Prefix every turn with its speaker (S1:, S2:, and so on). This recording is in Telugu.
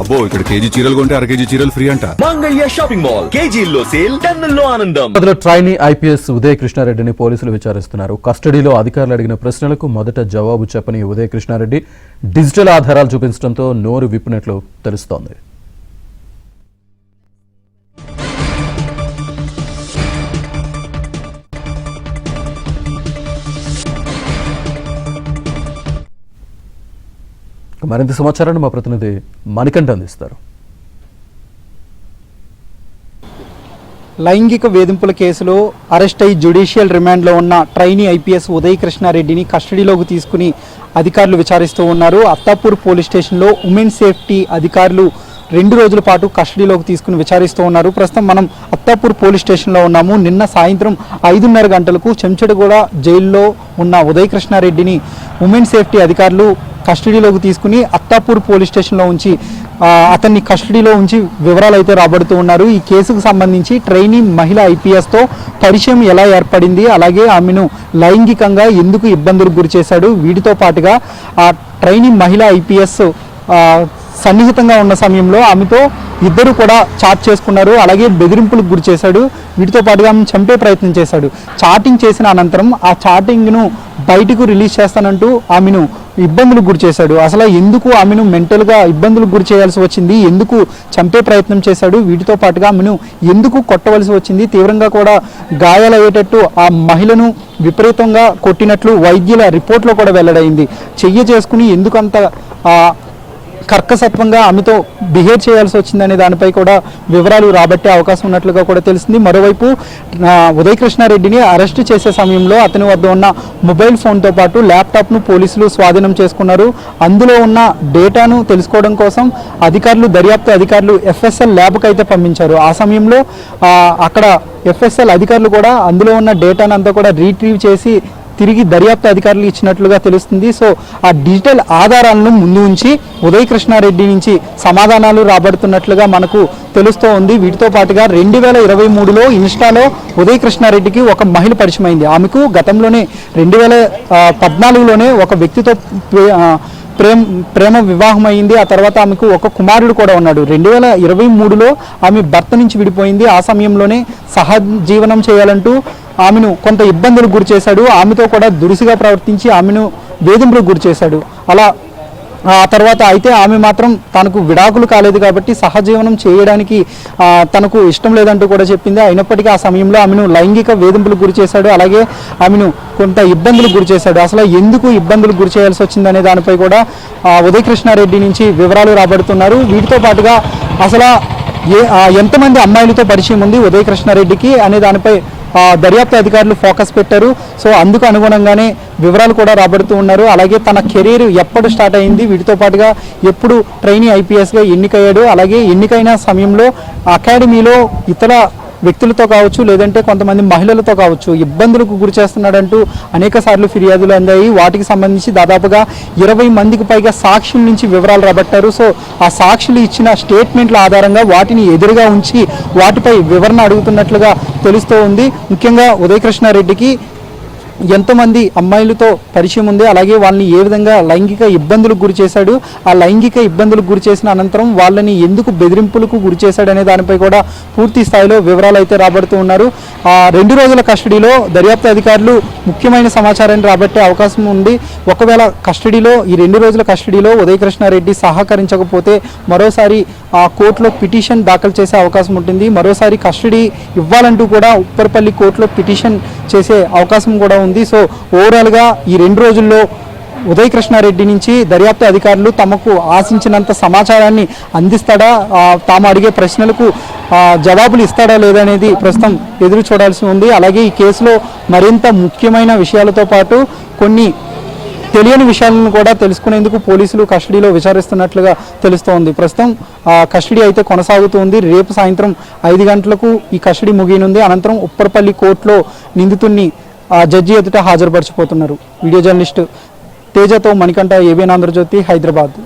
S1: అబ్బో ఇక్కడ కేజీ చీరలు కొంటే అర కేజీ చీరలు ఫ్రీ అంట.
S2: మంగళ్య షాపింగ్ మాల్, కేజీల్లో సేల్, టన్నుల్లో ఆనందం.
S3: ట్రైనీ ఐపీఎస్ ఉదయ కృష్ణారెడ్డిని పోలీసులు విచారిస్తున్నారు. కస్టడీలో అధికారులు అడిగిన ప్రశ్నలకు మొదట జవాబు చెప్పని ఉదయ కృష్ణారెడ్డి డిజిటల్ ఆధారాలు చూపించడంతో నోరు విప్పినట్లు తెలుస్తోంది. మరింత సమాచారాన్ని మా ప్రతినిధి మణికంఠ అందిస్తారు.
S4: లైంగిక వేధింపుల కేసులో అరెస్ట్ అయి జ్యుడిషియల్ రిమాండ్లో ఉన్న ట్రైనీ ఐపీఎస్ ఉదయ కృష్ణారెడ్డిని కస్టడీలోకి తీసుకుని అధికారులు విచారిస్తూ ఉన్నారు. అత్తాపూర్ పోలీస్ స్టేషన్లో ఉమెన్ సేఫ్టీ అధికారులు 2 రోజుల పాటు కస్టడీలోకి తీసుకుని విచారిస్తూ ఉన్నారు. ప్రస్తుతం మనం అత్తాపూర్ పోలీస్ స్టేషన్లో ఉన్నాము. నిన్న సాయంత్రం 5:30 గంటలకు చెంచడగూడ జైల్లో ఉన్న ఉదయ కృష్ణారెడ్డిని ఉమెన్ సేఫ్టీ అధికారులు కస్టడీలోకి తీసుకుని అత్తాపూర్ పోలీస్ స్టేషన్లో ఉంచి అతన్ని కస్టడీలో ఉంచి వివరాలు అయితే రాబడుతూ ఉన్నారు. ఈ కేసుకు సంబంధించి ట్రైనీ మహిళ ఐపీఎస్తో పరిచయం ఎలా ఏర్పడింది, అలాగే ఆమెను లైంగికంగా ఎందుకు ఇబ్బందులకు గురి చేశాడు, వీటితో పాటుగా ఆ ట్రైనీ మహిళ ఐపీఎస్ సన్నిహితంగా ఉన్న సమయంలో ఆమెతో ఇద్దరు కూడా చాట్ చేసుకున్నారు, అలాగే బెదిరింపులకు గురి చేశాడు, వీటితో పాటుగా ఆమెను చంపే ప్రయత్నం చేశాడు. చాటింగ్ చేసిన అనంతరం ఆ చాటింగ్ను బయటకు రిలీజ్ చేస్తానంటూ ఆమెను ఇబ్బందులకు గురి చేశాడు. అసలు ఎందుకు ఆమెను మెంటల్గా ఇబ్బందులకు గురి చేయాల్సి వచ్చింది, ఎందుకు చంపే ప్రయత్నం చేశాడు, వీటితో పాటుగా ఆమెను ఎందుకు కొట్టవలసి వచ్చింది, తీవ్రంగా కూడా గాయాలయ్యేటట్టు ఆ మహిళను విపరీతంగా కొట్టినట్లు వైద్యుల రిపోర్ట్లో కూడా వెల్లడైంది. చెయ్యి చేసుకుని ఎందుకంత కర్కసత్వంగా ఆమెతో బిహేవ్ చేయాల్సి వచ్చిందనే దానిపై కూడా వివరాలు రాబట్టే అవకాశం ఉన్నట్లుగా కూడా తెలిసింది. మరోవైపు ఉదయ కృష్ణారెడ్డిని అరెస్టు చేసే సమయంలో అతని వద్ద ఉన్న మొబైల్ ఫోన్తో పాటు ల్యాప్టాప్ను పోలీసులు స్వాధీనం చేసుకున్నారు. అందులో ఉన్న డేటాను తెలుసుకోవడం కోసం దర్యాప్తు అధికారులు ఎఫ్ఎస్ఎల్ ల్యాబ్కి అయితే పంపించారు. ఆ సమయంలో అక్కడ ఎఫ్ఎస్ఎల్ అధికారులు కూడా అందులో ఉన్న డేటాను అంతా కూడా రీట్రీవ్ చేసి తిరిగి దర్యాప్తు అధికారులు ఇచ్చినట్లుగా తెలుస్తుంది. సో ఆ డిజిటల్ ఆధారాలను ముందు ఉంచి ఉదయ కృష్ణారెడ్డి నుంచి సమాధానాలు రాబడుతున్నట్లుగా మనకు తెలుస్తూ ఉంది. వీటితో పాటుగా 2023లో ఇన్స్టాలో ఉదయ కృష్ణారెడ్డికి ఒక మహిళ పరిచయమైంది. ఆమెకు గతంలోనే 2014లోనే ఒక వ్యక్తితో ప్రేమ వివాహం అయింది. ఆ తర్వాత ఆమెకు ఒక కుమారుడు కూడా ఉన్నాడు. 2023లో ఆమె భర్త నుంచి విడిపోయింది. ఆ సమయంలోనే సహజీవనం చేయాలంటూ ఆమెను కొంత ఇబ్బందులకు గురి చేశాడు. ఆమెతో కూడా దురుసుగా ప్రవర్తించి ఆమెను వేధింపులకు గురి చేశాడు. అలా ఆ తర్వాత అయితే ఆమె మాత్రం తనకు విడాకులు కాలేదు కాబట్టి సహజీవనం చేయడానికి తనకు ఇష్టం లేదంటూ కూడా చెప్పింది. అయినప్పటికీ ఆ సమయంలో ఆమెను లైంగిక వేధింపులకు గురి చేశాడు, అలాగే ఆమెను కొంత ఇబ్బందులకు గురి చేశాడు. అసలు ఎందుకు ఇబ్బందులకు గురి చేయాల్సి వచ్చిందనే దానిపై కూడా ఉదయ కృష్ణారెడ్డి నుంచి వివరాలు రాబడుతున్నారు. వీటితో పాటుగా అసలు ఎంతమంది అమ్మాయిలతో పరిచయం ఉంది ఉదయ కృష్ణారెడ్డికి అనే దానిపై దర్యాప్తు అధికారులు ఫోకస్ పెట్టారు. సో అందుకు అనుగుణంగానే వివరాలు కూడా రాబడుతూ ఉన్నారు. అలాగే తన కెరీర్ ఎప్పుడు స్టార్ట్ అయింది, వీటితో పాటుగా ఎప్పుడు ట్రైనీ ఐపీఎస్గా ఎన్నికయ్యాడు, అలాగే ఎన్నికైన సమయంలో అకాడమీలో ఇతర వ్యక్తులతో కావచ్చు, లేదంటే కొంతమంది మహిళలతో కావచ్చు ఇబ్బందులకు గురి చేస్తున్నాడంటూ అనేక సార్లు ఫిర్యాదులు అందాయి. వాటికి సంబంధించి దాదాపుగా 20 మందికి పైగా సాక్షుల నుంచి వివరాలు రాబట్టారు. సో ఆ సాక్షులు ఇచ్చిన స్టేట్మెంట్ల ఆధారంగా వాటిని ఎదురుగా ఉంచి వాటిపై వివరణ అడుగుతున్నట్లుగా తెలుస్తూ ఉంది. ముఖ్యంగా ఉదయ కృష్ణారెడ్డికి ఎంతమంది అమ్మాయిలతో పరిచయం ఉంది, అలాగే వాళ్ళని ఏ విధంగా లైంగిక ఇబ్బందులకు గురి చేశాడు, ఆ లైంగిక ఇబ్బందులకు గురి చేసిన అనంతరం వాళ్ళని ఎందుకు బెదిరింపులకు గురి చేశాడు అనే దానిపై కూడా పూర్తి స్థాయిలో వివరాలు అయితే రాబడుతూ ఉన్నారు. 2 రోజుల కస్టడీలో దర్యాప్తు అధికారులు ముఖ్యమైన సమాచారాన్ని రాబట్టే అవకాశం ఉంది. ఒకవేళ కస్టడీలో ఈ 2 రోజుల కస్టడీలో ఉదయ కృష్ణారెడ్డి సహకరించకపోతే మరోసారి కోర్టులో పిటిషన్ దాఖలు చేసే అవకాశం ఉంటుంది. మరోసారి కస్టడీ ఇవ్వాలంటూ కూడా ఉప్పర్పల్లి కోర్టులో పిటిషన్ చేసే అవకాశం కూడా ఉంది. సో ఓవరాల్గా ఈ 2 రోజుల్లో ఉదయ కృష్ణారెడ్డి నుంచి దర్యాప్తు అధికారులు తమకు ఆశించినంత సమాచారాన్ని అందిస్తాడా, తాము అడిగే ప్రశ్నలకు జవాబులు ఇస్తాడా లేదనేది ప్రస్తుతం ఎదురు చూడాల్సి ఉంది. అలాగే ఈ కేసులో మరింత ముఖ్యమైన విషయాలతో పాటు కొన్ని తెలియని విషయాలను కూడా తెలుసుకునేందుకు పోలీసులు కస్టడీలో విచారిస్తున్నట్లుగా తెలుస్తోంది. ప్రస్తుతం కస్టడీ అయితే కొనసాగుతుంది. రేపు సాయంత్రం 5 గంటలకు ఈ కస్టడీ ముగియనుంది. అనంతరం ఉప్పర్పల్లి కోర్టులో నిందితుడిని జడ్జి ఎదుట హాజరుపరచిపోతున్నారు. Video journalist తేజతో Manikanta, ABN Andhra Jyothi, Hyderabad.